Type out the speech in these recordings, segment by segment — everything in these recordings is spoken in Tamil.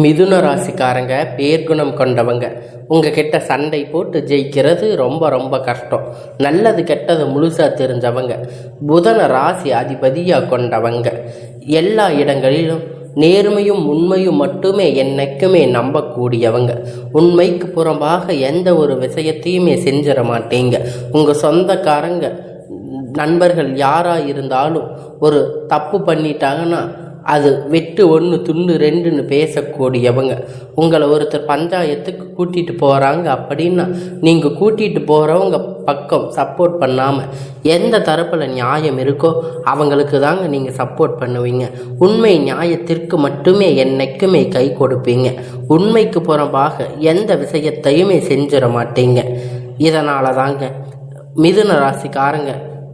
மிதுன ராசிக்காரங்க பேர்குணம் கொண்டவங்க. உங்ககிட்ட சண்டை போட்டு ஜெயிக்கிறது ரொம்ப ரொம்ப கஷ்டம். நல்லது கெட்டது முழுசாக தெரிஞ்சவங்க. புதன ராசி அதிபதியாக கொண்டவங்க. எல்லா இடங்களிலும் நேர்மையும் உண்மையும் மட்டுமே என்னைக்குமே நம்பக்கூடியவங்க. உண்மைக்கு புறம்பாக எந்த ஒரு விஷயத்தையுமே செஞ்சிட மாட்டீங்க. உங்கள் சொந்தக்காரங்க நண்பர்கள் யாராக இருந்தாலும் ஒரு தப்பு பண்ணிட்டாங்கன்னா அது வெட்டு 1 துண்டு 2ன்னு பேசக்கூடியவங்க. உங்களை ஒருத்தர் பஞ்சாயத்துக்கு கூட்டிகிட்டு போகிறாங்க அப்படின்னா நீங்கள் கூட்டிகிட்டு போகிறவங்க பக்கம் சப்போர்ட் பண்ணாமல் எந்த தரப்பில் நியாயம் இருக்கோ அவங்களுக்கு தாங்க நீங்கள் சப்போர்ட் பண்ணுவீங்க. உண்மை நியாயத்திற்கு மட்டுமே என்னைக்குமே கை கொடுப்பீங்க. உண்மைக்கு புறம்பாக எந்த விஷயத்தையுமே செஞ்சிட மாட்டீங்க. இதனால தாங்க மிதுன ராசிக்காரங்க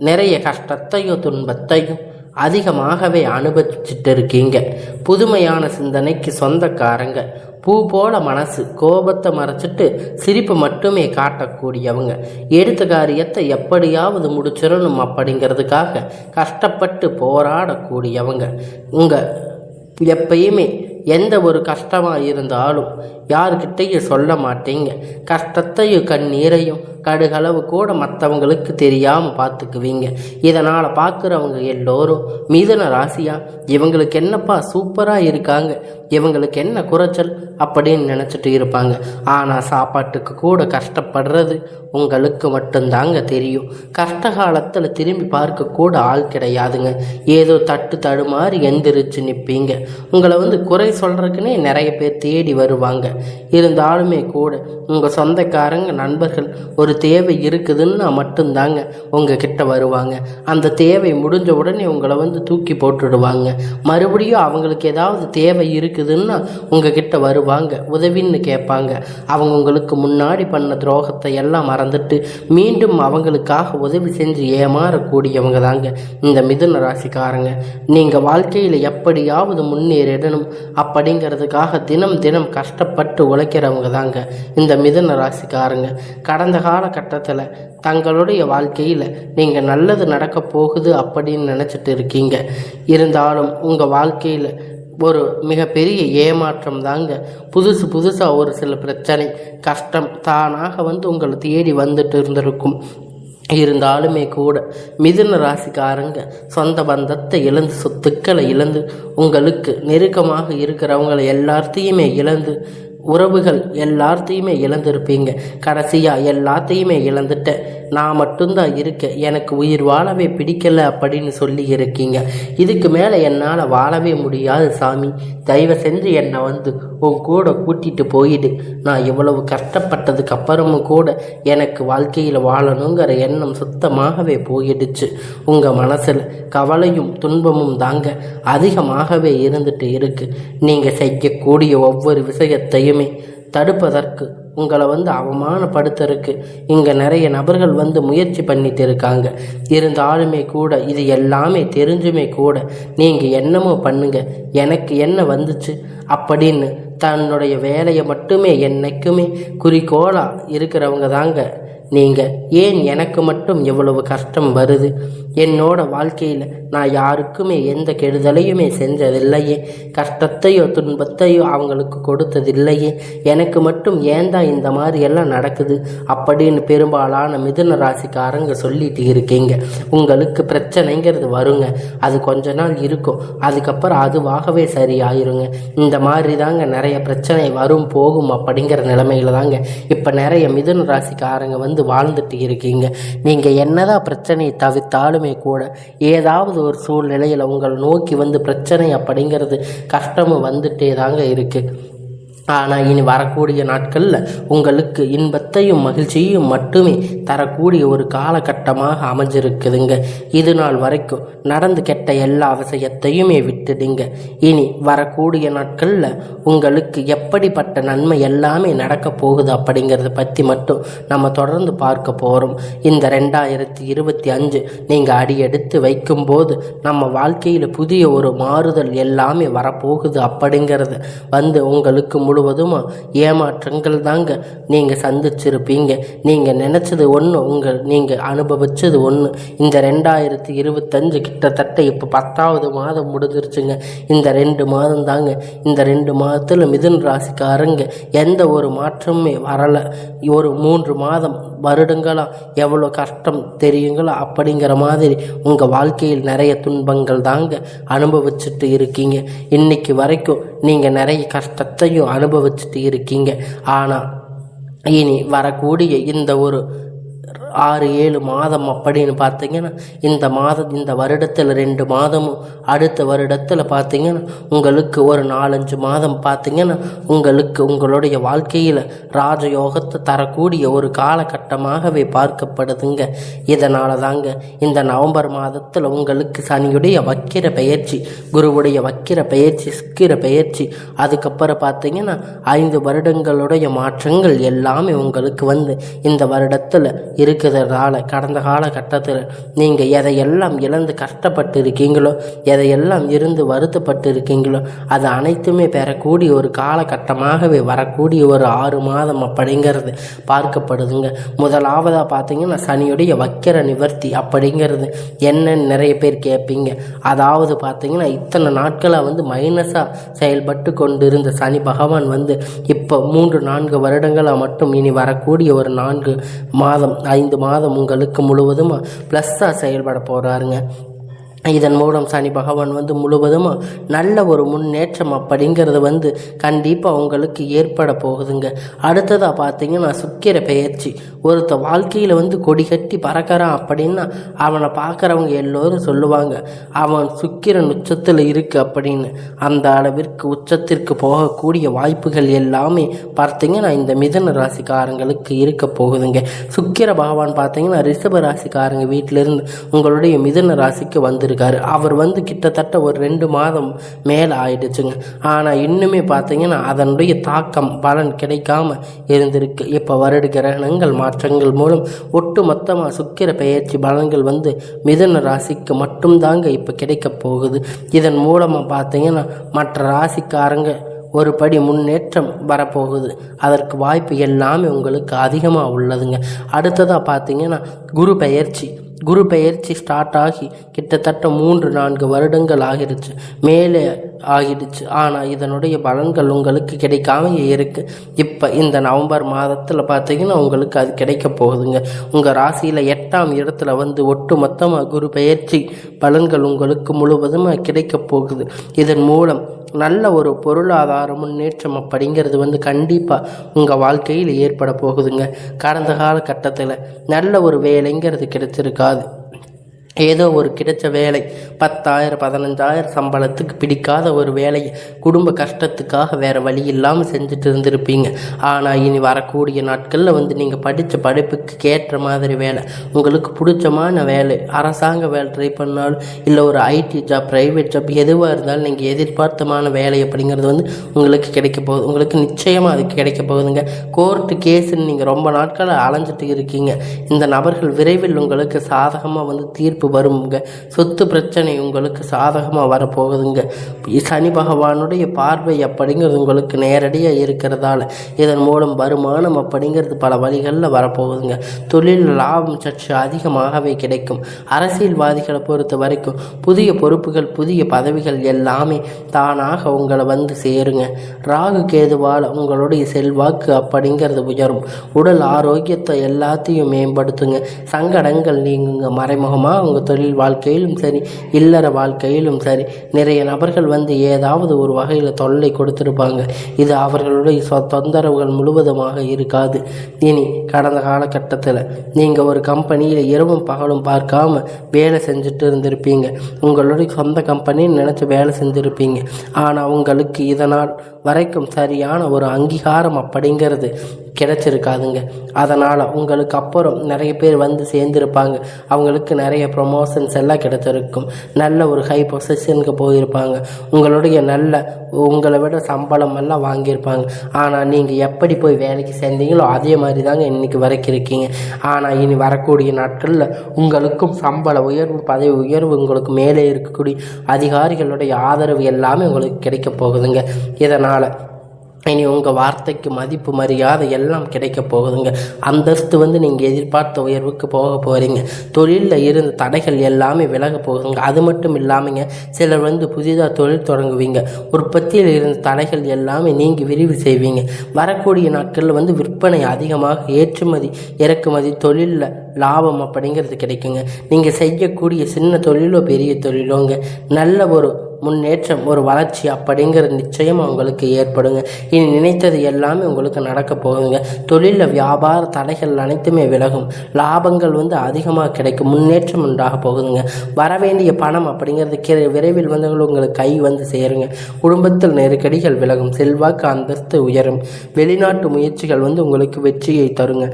நிறைய கஷ்டத்தையும் துன்பத்தையும் அதிகமாகவே அனுபவிச்சுட்டு இருக்கீங்க. புதுமையான சிந்தனைக்கு சொந்தக்காரங்க. பூ போல மனசு, கோபத்தை மறைச்சிட்டு சிரிப்பு மட்டுமே காட்டக்கூடியவங்க. எடுத்த காரியத்தை எப்படியாவது முடிச்சிடணும் அப்படிங்கிறதுக்காக கஷ்டப்பட்டு போராடக்கூடியவங்க. எப்பயுமே எந்த ஒரு கஷ்டமாக இருந்தாலும் யாருக்கிட்டையும் சொல்ல மாட்டீங்க. கஷ்டத்தையும் கண்ணீரையும் கடுகளவு கூட மற்றவங்களுக்கு தெரியாமல் பார்த்துக்குவீங்க. இதனால் பார்க்குறவங்க எல்லோரும் மிதுன ராசியா இவங்களுக்கு என்னப்பா சூப்பராக இருக்காங்க, இவங்களுக்கு என்ன குறைச்சல் அப்படின்னு நினச்சிட்டு இருப்பாங்க. ஆனால் சாப்பாட்டுக்கு கூட கஷ்டப்படுறது உங்களுக்கு மட்டும்தாங்க தெரியும். கஷ்ட காலத்தில் திரும்பி பார்க்க கூட ஆள் கிடையாதுங்க. ஏதோ தட்டு தடுமாறி எந்திரிச்சு நிற்பீங்க. உங்களை குறை சொல்கிறதுக்குன்னே நிறைய பேர் தேடி வருவாங்க. இருந்தாலுமே கூட உங்கள் சொந்தக்காரங்க நண்பர்கள் ஒரு தேவை இருக்குதுன்னா மட்டும்தாங்க உங்ககிட்ட வருவாங்க. அந்த தேவை முடிஞ்ச உடனே உங்களை தூக்கி போட்டுடுவாங்க. மறுபடியும் அவங்களுக்கு ஏதாவது தேவை இருக்குதுன்னா உங்ககிட்ட வருவாங்க, உதவின்னு கேட்பாங்க. அவங்க உங்களுக்கு முன்னாடி பண்ண துரோகத்தை எல்லாம் மறந்துட்டு மீண்டும் அவங்களுக்காக உதவி செஞ்சு ஏமாறக்கூடியவங்க தாங்க இந்த மிதுன ராசிக்காரங்க. நீங்கள் வாழ்க்கையில் எப்படியாவது முன்னேறிடணும் அப்படிங்கிறதுக்காக தினம் தினம் கஷ்டப்பட்டு உழைக்கிறவங்க தாங்க இந்த மிதுன ராசிக்காரங்க. கடந்த காலகட்டத்தில் தங்களுடைய வாழ்க்கையில் நீங்கள் நல்லது நடக்க போகுது அப்படின்னு நினச்சிட்டு இருக்கீங்க. இருந்தாலும் உங்கள் வாழ்க்கையில் ஒரு மிகப்பெரிய ஏமாற்றம் தாங்க. புதுசாக ஒரு சில பிரச்சனை கஷ்டம் தானாக உங்களை தேடி வந்துட்டு இருந்திருக்கும். இருந்தாலுமே கூட மிதுன ராசிக்காரங்க சொந்த பந்தத்தை இழந்து, சொத்துக்களை இழந்து, உங்களுக்கு நெருக்கமாக இருக்கிறவங்களை எல்லாத்தையுமே இழந்து, உறவுகள் எல்லாத்தையுமே இழந்திருப்பீங்க. கடைசியாக எல்லாத்தையுமே இழந்துட்டேன், நான் மட்டும்தான் இருக்கேன், எனக்கு உயிர் வாழவே பிடிக்கலை அப்படின்னு சொல்லி இருக்கீங்க. இதுக்கு மேலே என்னால் வாழவே முடியாது சாமி, தயவு செஞ்சு என்னை உன் கூட கூட்டிகிட்டு போயிடு. நான் இவ்வளவு கஷ்டப்பட்டதுக்கு அப்புறமும் கூட எனக்கு வாழ்க்கையில் வாழணுங்கிற எண்ணம் சுத்தமாகவே போயிடுச்சு. உங்கள் மனசில் கவலையும் துன்பமும் தாங்க அதிகமாகவே இருந்துட்டு இருக்கு. நீங்கள் செய்யக்கூடிய ஒவ்வொரு விஷயத்தையுமே தடுப்பதற்கு, உங்களை அவமானப்படுத்துறதுக்கு இங்கே நிறைய நபர்கள் முயற்சி பண்ணிட்டு இருக்காங்க. இருந்தாலுமே கூட இது எல்லாமே தெரிஞ்சுமே கூட நீங்கள் என்னமோ பண்ணுங்க, எனக்கு என்ன வந்துச்சு அப்படின்னு தன்னுடைய வேலையை மட்டுமே என்னைக்குமே குறிக்கோளாக இருக்கிறவங்க தாங்க நீங்கள். ஏன் எனக்கு மட்டும் எவ்வளவு கஷ்டம் வருது? என்னோட வாழ்க்கையில் நான் யாருக்குமே எந்த கெடுதலையுமே செஞ்சதில்லையே, கஷ்டத்தையோ துன்பத்தையோ அவங்களுக்கு கொடுத்ததில்லையே, எனக்கு மட்டும் ஏன்தான் இந்த மாதிரி எல்லாம் நடக்குது அப்படின்னு பெரும்பாலான மிதுன ராசிக்காரங்க சொல்லிட்டு இருக்கீங்க. உங்களுக்கு பிரச்சனைங்கிறது வருங்க, அது கொஞ்ச நாள் இருக்கும், அதுக்கப்புறம் அதுவாகவே சரியாயிருங்க. இந்த மாதிரி தாங்க நிறைய பிரச்சனை வரும் போகும் அப்படிங்கிற நிலைமையில தாங்க இப்போ நிறைய மிதுன ராசிக்காரங்க வாழ்ந்துட்டு இருக்கீங்க. நீங்கள் என்னதான் பிரச்சனையை தவிர்த்தாலுமே கூட ஏதாவது ஒரு சூழ்நிலையில் உங்களை நோக்கி பிரச்சனை அப்படிங்கிறது கஷ்டமும் வந்துட்டே தாங்க இருக்குது. ஆனால் இனி வரக்கூடிய நாட்களில் உங்களுக்கு இன்பத்தையும் மகிழ்ச்சியையும் மட்டுமே தரக்கூடிய ஒரு காலகட்டமாக அமைஞ்சிருக்குதுங்க. இது நாள் வரைக்கும் நடந்து கெட்ட எல்லா விஷயத்தையுமே விட்டுடுங்க. இனி வரக்கூடிய நாட்களில் உங்களுக்கு எப்படிப்பட்ட நன்மை எல்லாமே நடக்க போகுது அப்படிங்கிறத பற்றி மட்டும் நம்ம தொடர்ந்து பார்க்க போகிறோம். இந்த 2025 நீங்கள் அடியெடுத்து வைக்கும்போது நம்ம வாழ்க்கையில் புதிய ஒரு மாறுதல் எல்லாமே வரப்போகுது அப்படிங்கிறத உங்களுக்கு முழுவதும் ஏமாற்றங்கள் தாங்க நீங்கள் சந்திச்சிருப்பீங்க. நீங்கள் நினச்சது ஒன்று, நீங்கள் அனுபவிச்சது ஒன்று. இந்த 2025 கிட்டத்தட்ட இப்போ 10வது மாதம் முடிஞ்சிருச்சுங்க. இந்த 2 மாதம் தாங்க. இந்த 2 மாதத்தில் மிதுன ராசிக்காரங்க எந்த ஒரு மாற்றமே வரலை. ஒரு 3 மாதம் வருடங்களாக எவ்வளோ கஷ்டம் தெரியுங்களா? அப்படிங்கிற மாதிரி உங்கள் வாழ்க்கையில் நிறைய துன்பங்கள் தாங்க அனுபவிச்சுட்டு இருக்கீங்க. இன்னைக்கு வரைக்கும் நீங்கள் நிறைய கஷ்டத்தையும் அனுபவிச்சுட்டு இருக்கீங்க. ஆனால் இனி வரக்கூடிய இந்த ஒரு 6-7 மாதம் அப்படின்னு பார்த்தீங்கன்னா, இந்த வருடத்தில் 2 மாதமும், அடுத்த வருடத்தில் பார்த்தீங்கன்னா உங்களுக்கு ஒரு 4-5 மாதம் பார்த்தீங்கன்னா உங்களுக்கு உங்களுடைய வாழ்க்கையில் ராஜயோகத்தை தரக்கூடிய ஒரு காலகட்டமாகவே பார்க்கப்படுதுங்க. இதனால தாங்க இந்த நவம்பர் மாதத்தில் உங்களுக்கு சனியுடைய வக்கிர பெயர்ச்சி, குருவுடைய வக்கிர பெயர்ச்சி, சுக்கிர பெயர்ச்சி, அதுக்கப்புறம் பார்த்தீங்கன்னா 5 வருடங்களுடைய மாற்றங்கள் எல்லாமே உங்களுக்கு இந்த வருடத்தில் இருக்கிறதால கடந்த காலகட்டத்தில் நீங்கள் எதையெல்லாம் இழந்து கஷ்டப்பட்டு இருக்கீங்களோ, எதையெல்லாம் இருந்து வருத்தப்பட்டு இருக்கீங்களோ, அது அனைத்துமே பெறக்கூடிய ஒரு காலகட்டமாகவே வரக்கூடிய ஒரு 6 மாதம் அப்படிங்கிறது பார்க்கப்படுதுங்க. முதலாவதாக பார்த்தீங்கன்னா சனியுடைய வக்கிர நிவர்த்தி அப்படிங்கிறது என்னன்னு நிறைய பேர் கேட்பீங்க. அதாவது பார்த்தீங்கன்னா இத்தனை நாட்களாக மைனஸாக செயல்பட்டு கொண்டிருந்த சனி பகவான் இப்போ 3-4 வருடங்களாக மட்டும் இனி வரக்கூடிய ஒரு 4 மாதம் 5 மாதம் உங்களுக்கு முழுவதும் ப்ளஸ்ஸாக செயல்பட போகிறாருங்க. இதன் மூலம் சனி பகவான் முழுவதும் நல்ல ஒரு முன்னேற்றம் அப்படிங்கிறது கண்டிப்பாக உங்களுக்கு ஏற்பட போகுதுங்க. அடுத்ததாக பார்த்தீங்கன்னா சுக்கிர பெயர்ச்சி. ஒருத்த வாழ்க்கையில் கொடி கட்டி பறக்கிறான் அப்படின்னா அவனை பார்க்குறவங்க எல்லோரும் சொல்லுவாங்க அவன் சுக்கிரன் உச்சத்தில் இருக்குது அப்படின்னு. அந்த அளவிற்கு உச்சத்திற்கு போகக்கூடிய வாய்ப்புகள் எல்லாமே பார்த்தீங்கன்னா இந்த மிதுன ராசிக்காரங்களுக்கு இருக்க போகுதுங்க. சுக்கிர பகவான் பார்த்தீங்கன்னா ரிஷப ராசிக்காரங்க வீட்டிலிருந்து உங்களுடைய மிதுன ராசிக்கு வந்திருக்காரு. அவர் கிட்டத்தட்ட ஒரு 2 மாதம் மேலே ஆயிடுச்சுங்க. ஆனால் இன்னுமே பார்த்தீங்கன்னா அதனுடைய தாக்கம் பலன் கிடைக்காம இருந்திருக்கு. இப்போ வருட கிரகணங்கள் மாற்றங்கள் மூலம் ஒட்டு மொத்தமாக சுக்கிர பெயர்ச்சி பலன்கள் மிதுன ராசிக்கு மட்டும்தாங்க இப்போ கிடைக்க போகுது. இதன் மூலமாக பார்த்தீங்கன்னா மற்ற ராசிக்காரங்க ஒரு படி முன்னேற்றம் வரப்போகுது. அதற்கு வாய்ப்பு எல்லாமே உங்களுக்கு அதிகமாக உள்ளதுங்க. அடுத்ததாக பார்த்தீங்கன்னா குரு பெயர்ச்சி ஸ்டார்ட் ஆகி கிட்டத்தட்ட 3-4 வருடங்கள் மேலே ஆகிடுச்சு. ஆனால் இதனுடைய பலன்கள் உங்களுக்கு கிடைக்காம இருக்குது. இப்போ இந்த நவம்பர் மாதத்தில் பார்த்தீங்கன்னா உங்களுக்கு அது கிடைக்க போகுதுங்க. உங்கள் ராசியில் 8ஆம் இடத்துல ஒட்டு மொத்தமாக குரு பெயர்ச்சி பலன்கள் உங்களுக்கு முழுவதுமாக கிடைக்க போகுது. இதன் மூலம் நல்ல ஒரு பொருளாதார முன்னேற்றம் அப்படிங்கிறது கண்டிப்பாக உங்கள் வாழ்க்கையில் ஏற்பட போகுதுங்க. கடந்த காலகட்டத்தில் நல்ல ஒரு வேலைங்கிறது கிடைச்சிருக்காது. ஏதோ ஒரு கிடைச்ச வேலை 10,000 15,000 சம்பளத்துக்கு பிடிக்காத ஒரு வேலையை குடும்ப கஷ்டத்துக்காக வேறு வழி இல்லாமல் செஞ்சுட்டு இருந்திருப்பீங்க. ஆனால் இனி வரக்கூடிய நாட்களில் நீங்கள் படித்த படிப்புக்கு ஏற்ற மாதிரி வேலை, உங்களுக்கு பிடிச்சமான வேலை, அரசாங்க வேலை ட்ரை பண்ணாலும் இல்லை ஒரு ஐடி ஜாப், ப்ரைவேட் ஜாப், எதுவாக இருந்தாலும் நீங்கள் எதிர்பார்த்தமான வேலை அப்படிங்கிறது உங்களுக்கு கிடைக்க போகுது. உங்களுக்கு நிச்சயமாக அது கிடைக்க போகுதுங்க. கோர்ட்டு கேஸுன்னு நீங்கள் ரொம்ப நாட்கள் அலைஞ்சிட்டு இருக்கீங்க. இந்த நபர்கள் விரைவில் உங்களுக்கு சாதகமாக தீர்ப்பு வருங்க. சொத்து பிரச்சனை உங்களுக்கு சாதகமாக வரப்போகுதுங்க. சனி பகவானுடைய பார்வை அப்படிங்கிறது உங்களுக்கு நேரடியாக இருக்கிறதால இதன் மூலம் வருமானம் அப்படிங்கிறது பல வழிகளில் வரப்போகுதுங்க. தொழில் லாபம் சற்று அதிகமாகவே கிடைக்கும். அரசியல்வாதிகளை பொறுத்த வரைக்கும் புதிய பொறுப்புகள், புதிய பதவிகள் எல்லாமே தானாக உங்களை சேருங்க. ராகு கேதுவால் உங்களுடைய செல்வாக்கு அப்படிங்கிறது உயரும். உடல் ஆரோக்கியத்தை எல்லாத்தையும் மேம்படுத்துங்க. சங்கடங்கள் நீங்குங்க. மறைமுகமாக உங்கள் தொழில் வாழ்க்கையிலும் சரி, இல்லற வாழ்க்கையிலும் சரி, நிறைய நபர்கள் ஏதாவது ஒரு வகையில் தொல்லை கொடுத்துருப்பாங்க. இது அவர்களுடைய தொந்தரவுகள் முழுவதுமாக இருக்காது. இனி கடந்த காலகட்டத்தில் நீங்கள் ஒரு கம்பெனியில் இரவும் பகலும் பார்க்காம வேலை செஞ்சுட்டு இருந்திருப்பீங்க. உங்களுடைய சொந்த கம்பெனின்னு நினச்சி வேலை செஞ்சுருப்பீங்க. ஆனால் உங்களுக்கு இதனால் வரைக்கும் சரியான ஒரு அங்கீகாரம் அப்படிங்கிறது கிடைச்சிருக்காதுங்க. அதனால் உங்களுக்கு அப்புறம் நிறைய பேர் சேர்ந்துருப்பாங்க. அவங்களுக்கு நிறைய ப்ரொமோஷன்ஸ் எல்லாம் கிடைச்சிருக்கும். நல்ல ஒரு ஹை பொசிஷனுக்கு போயிருப்பாங்க. உங்களை விட சம்பளம் எல்லாம் வாங்கியிருப்பாங்க. ஆனால் நீங்கள் எப்படி போய் வேலைக்கு சேர்ந்தீங்களோ அதே மாதிரி தாங்க இன்றைக்கி வரைக்கும் இருக்கீங்க. ஆனால் இனி வரக்கூடிய நாட்களில் உங்களுக்கும் சம்பள உயர்வு, பதவி உயர்வு, உங்களுக்கு மேலே இருக்கக்கூடிய அதிகாரிகளுடைய ஆதரவு எல்லாமே உங்களுக்கு கிடைக்க போகுதுங்க. இதனால் இனி உங்கள் வார்த்தைக்கு மதிப்பு மரியாதை எல்லாம் கிடைக்க போகுதுங்க. அந்தஸ்து நீங்கள் எதிர்பார்த்த உயர்வுக்கு போக போகிறீங்க. தொழிலில் இருந்த தடைகள் எல்லாமே விலக போகுதுங்க. அது மட்டும் இல்லாமங்க, சிலர் புதிதாக தொழில் தொடங்குவீங்க. உற்பத்தியில் இருந்த தடைகள் எல்லாமே நீங்கள் விரிவு செய்வீங்க. வரக்கூடிய நாட்களில் விற்பனை அதிகமாக, ஏற்றுமதி இறக்குமதி தொழிலில் லாபம் அப்படிங்கிறது கிடைக்குங்க. நீங்கள் செய்யக்கூடிய சின்ன தொழிலோ பெரிய தொழிலோங்க நல்ல ஒரு முன்னேற்றம், ஒரு வளர்ச்சி அப்படிங்கிறது நிச்சயம் உங்களுக்கு ஏற்படுங்க. இனி நினைத்தது எல்லாமே உங்களுக்கு நடக்க போகுங்க. தொழிலில் வியாபார தடைகள் அனைத்துமே விலகும். லாபங்கள் அதிகமாக கிடைக்கும். முன்னேற்றம் உண்டாக போகுதுங்க. வரவேண்டிய பணம் அப்படிங்கிறது விரைவில் உங்களுக்கு கை சேருங்க. குடும்பத்தில் நெருக்கடிகள் விலகும். செல்வாக்கு அந்தஸ்து உயரும். வெளிநாட்டு முயற்சிகள் உங்களுக்கு வெற்றியை தருங்க.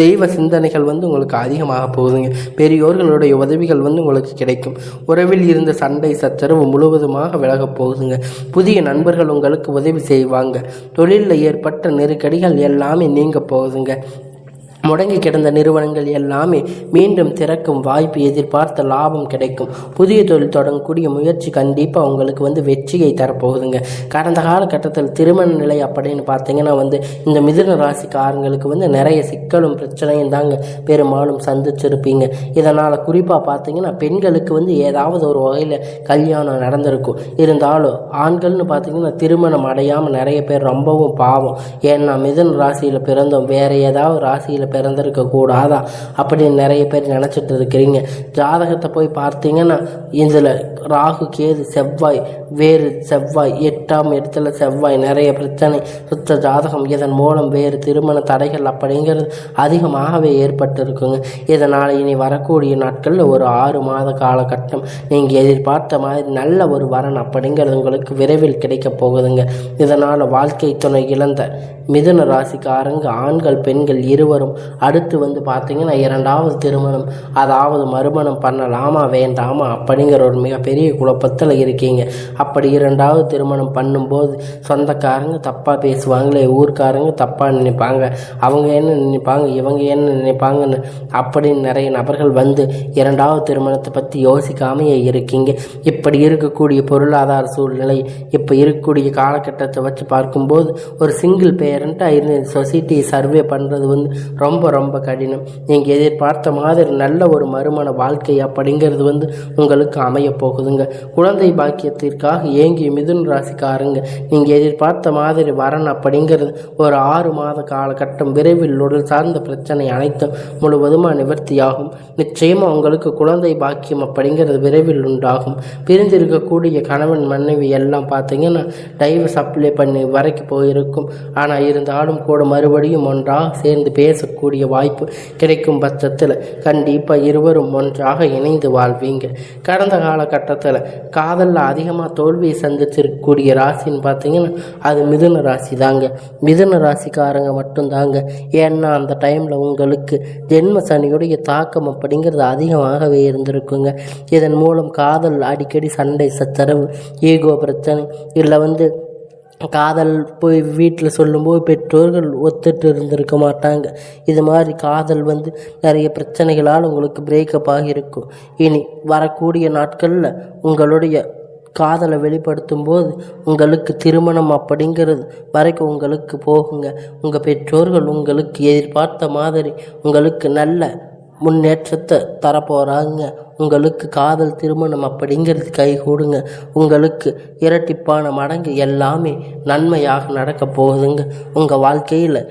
தெய்வ சிந்தனைகள் உங்களுக்கு அதிகமாக போகுதுங்க. பெரியோர்களுடைய உதவிகள் உங்களுக்கு கிடைக்கும். உறவில் இருந்த சண்டை சச்சரவு முழுவதுமாக விலகப் போகுதுங்க. புதிய நண்பர்கள் உங்களுக்கு உதவி செய்வாங்க. தொழிலில் ஏற்பட்ட நெருக்கடிகள் எல்லாமே நீங்க போகுதுங்க. முடங்கி கிடந்த நிறுவனங்கள் எல்லாமே மீண்டும் திறக்கும் வாய்ப்பு, எதிர்பார்த்த லாபம் கிடைக்கும். புதிய தொழில் தொடங்கக்கூடிய முயற்சி கண்டிப்பாக உங்களுக்கு வெற்றியை தரப்போகுதுங்க. கடந்த காலகட்டத்தில் திருமண நிலை அப்படின்னு பார்த்தீங்கன்னா இந்த மிதுன ராசிக்காரங்களுக்கு நிறைய சிக்கலும் பிரச்சனையும் தாங்க பெரும்பாலும் சந்திச்சிருப்பீங்க. இதனால் குறிப்பாக பார்த்தீங்கன்னா பெண்களுக்கு ஏதாவது ஒரு வகையில் கல்யாணம் நடந்திருக்கும். இருந்தாலும் ஆண்கள்னு பார்த்தீங்கன்னா திருமணம் அடையாமல் நிறைய பேர் ரொம்பவும் பாவம். ஏன்னா மிதுன ராசியில் பிறந்தோம், வேறு ஏதாவது ராசியில் பிறந்திருக்க கூடாதா அப்படின்னு நிறைய பேர் நினச்சிட்டு இருக்கிறீங்க. ஜாதகத்தை போய் பார்த்தீங்கன்னா இதில் ராகு கேது செவ்வாய், வேறு செவ்வாய் 8ஆம் இடத்துல செவ்வாய், நிறைய பிரச்சனை சுத்த ஜாதகம். இதன் மூலம் வேறு திருமண தடைகள் அப்படிங்கிறது அதிகமாகவே ஏற்பட்டு இருக்குங்க. இதனால் இனி வரக்கூடிய நாட்களில் ஒரு 6 மாத காலகட்டம் நீங்கள் எதிர்பார்த்த மாதிரி நல்ல ஒரு வரன் அப்படிங்கிறது உங்களுக்கு விரைவில் கிடைக்க போகுதுங்க. இதனால் வாழ்க்கை துணை இழந்த மிதுன ராசிக்காரங்க ஆண்கள் பெண்கள் இருவரும் அடுத்து பார்த்தீங்கன்னா 2வது திருமணம், அதாவது மறுமணம் பண்ணலாமா வேண்டாமா அப்படிங்கிற ஒரு மிகப்பெரிய குழப்பத்தில் இருக்கீங்க. அப்படி 2வது திருமணம் பண்ணும்போது சொந்தக்காரங்க தப்பாக பேசுவாங்களே, ஊர்க்காரங்க தப்பாக நினைப்பாங்க, அவங்க என்ன நினைப்பாங்க, இவங்க என்ன நினைப்பாங்கன்னு அப்படின்னு நிறைய நபர்கள் 2வது திருமணத்தை பற்றி யோசிக்காமையே இருக்கீங்க. இப்படி இருக்கக்கூடிய பொருளாதார சூழ்நிலை, இப்போ இருக்கக்கூடிய காலகட்டத்தை வச்சு பார்க்கும்போது ஒரு சிங்கிள் பேரண்ட்டாக சொசைட்டி சர்வே பண்ணுறது ரொம்ப ரொம்ப கடினம். நீங்கள் எதிர்பார்த்த மாதிரி நல்ல ஒரு மறுமண வாழ்க்கை அப்படிங்கிறது உங்களுக்கு அமைய போகுதுங்க. குழந்தை பாக்கியத்திற்காக ஏங்கிய மிதுன ராசிக்காரங்க நீங்கள் எதிர்பார்த்த மாதிரி வரன் அப்படிங்கிறது ஒரு 6 மாத காலகட்டம் விரைவில் உடல் சார்ந்த பிரச்சனை அனைத்தும் முழுவதுமாக நிவர்த்தியாகும். நிச்சயமாக உங்களுக்கு குழந்தை பாக்கியம் அப்படிங்கிறது விரைவில் உண்டாகும். பிரிந்திருக்கக்கூடிய கணவன் மனைவி எல்லாம் பார்த்தீங்கன்னா டைவர்ஸ் அப்ளை பண்ணி வரைக்கும் போயிருக்கும். ஆனால் இருந்தாலும் கூட மறுபடியும் ஒன்றாக சேர்ந்து பேசக்கூடிய வாய்ப்பு கிடைக்கும் பட்சத்தில் கண்டிப்பாக இருவரும் ஒன்றாக இணைந்து வாழ்வீங்க. கடந்த காலகட்டத்தில் காதலில் அதிகமாக தோல்வியை சந்திச்சிருக்கக்கூடிய ராசின்னு பார்த்தீங்கன்னா அது மிதுன ராசி தாங்க. மிதுன ராசிக்காரங்க மட்டும்தாங்க. ஏன்னா அந்த டைமில் உங்களுக்கு ஜென்ம சனியுடைய தாக்கம் அப்படிங்கிறது அதிகமாகவே இருந்திருக்குங்க. இதன் மூலம் காதல் அடிக்கடி சண்டை சச்சரவு, ஈகோ பிரச்சனை, இல்லை காதல் போய் வீட்டில் சொல்லும்போது பெற்றோர்கள் ஒத்துட்டு இருந்திருக்க மாட்டாங்க. இது மாதிரி காதல் நிறைய பிரச்சனைகளால் உங்களுக்கு பிரேக்கப் ஆகியிருக்கும். இனி வரக்கூடிய நாட்களில் உங்களுடைய காதலை வெளிப்படுத்தும் போது உங்களுக்கு திருமணம் அப்படிங்கிறது வரைக்கும் உங்களுக்கு போகுங்க. உங்கள் பெற்றோர்கள் உங்களுக்கு எதிர்பார்த்த மாதிரி உங்களுக்கு நல்ல முன்னேற்றத்தை தரப்போகிறாங்க. உங்களுக்கு காதல் திருமணம் அப்படிங்கிறது கைகூடுங்க. உங்களுக்கு இரட்டிப்பான மடங்கு எல்லாமே நன்மையாக நடக்க போகுதுங்க. உங்கள் வாழ்க்கையில்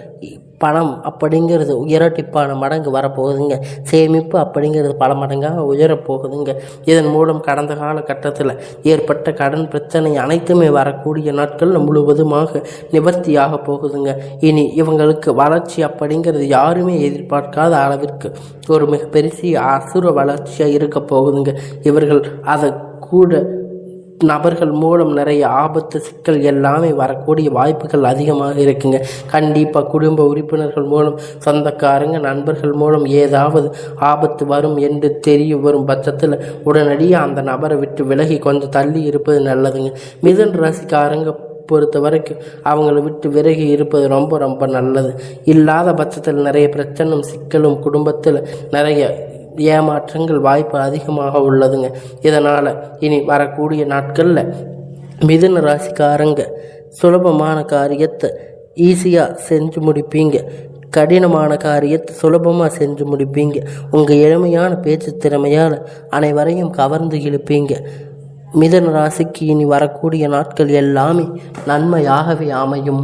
பணம் அப்படிங்கிறது இரட்டிப்பான மடங்கு வரப்போகுதுங்க. சேமிப்பு அப்படிங்கிறது பல மடங்காக உயரப்போகுதுங்க. இதன் மூலம் கடந்த காலகட்டத்தில் ஏற்பட்ட கடன் பிரச்சனை அனைத்துமே வரக்கூடிய நாட்கள் முழுவதுமாக நிவர்த்தியாக போகுதுங்க. இனி இவங்களுக்கு வளர்ச்சி அப்படிங்கிறது யாருமே எதிர்பார்க்காத அளவிற்கு ஒரு மிகப்பெரிய அசுர வளர்ச்சியாக இருக்க போகுதுங்க. இவர்கள் அதை கூட நபர்கள் மூலம் நிறைய ஆபத்து சிக்கல் எல்லாமே வரக்கூடிய வாய்ப்புகள் அதிகமாக இருக்குங்க. கண்டிப்பாக குடும்ப உறுப்பினர்கள் மூலம், சொந்தக்காரங்க நண்பர்கள் மூலம் ஏதாவது ஆபத்து வரும் என்று தெரிய வரும் பட்சத்தில் உடனடியாக அந்த நபரை விட்டு விலகி கொஞ்சம் தள்ளி இருப்பது நல்லதுங்க. மிதுன ராசிக்காரங்க பொறுத்த வரைக்கும் அவங்கள விட்டு விலகி இருப்பது ரொம்ப ரொம்ப நல்லது. இல்லாத பட்சத்தில் நிறைய பிரச்சனையும் சிக்கலும், குடும்பத்தில் நிறைய ஏமாற்றங்கள் வாய்ப்பு அதிகமாக உள்ளதுங்க. இதனால் இனி வரக்கூடிய நாட்களில் மிதுன ராசிக்காரங்க சுலபமான காரியத்தை ஈஸியாக செஞ்சு முடிப்பீங்க. கடினமான காரியத்தை சுலபமாக செஞ்சு முடிப்பீங்க. உங்கள் எளிமையான பேச்சு திறமையால் அனைவரையும் கவர்ந்து இழுப்பீங்க. மிதுன ராசிக்கு இனி வரக்கூடிய நாட்கள் எல்லாமே நன்மையாகவே அமையும்.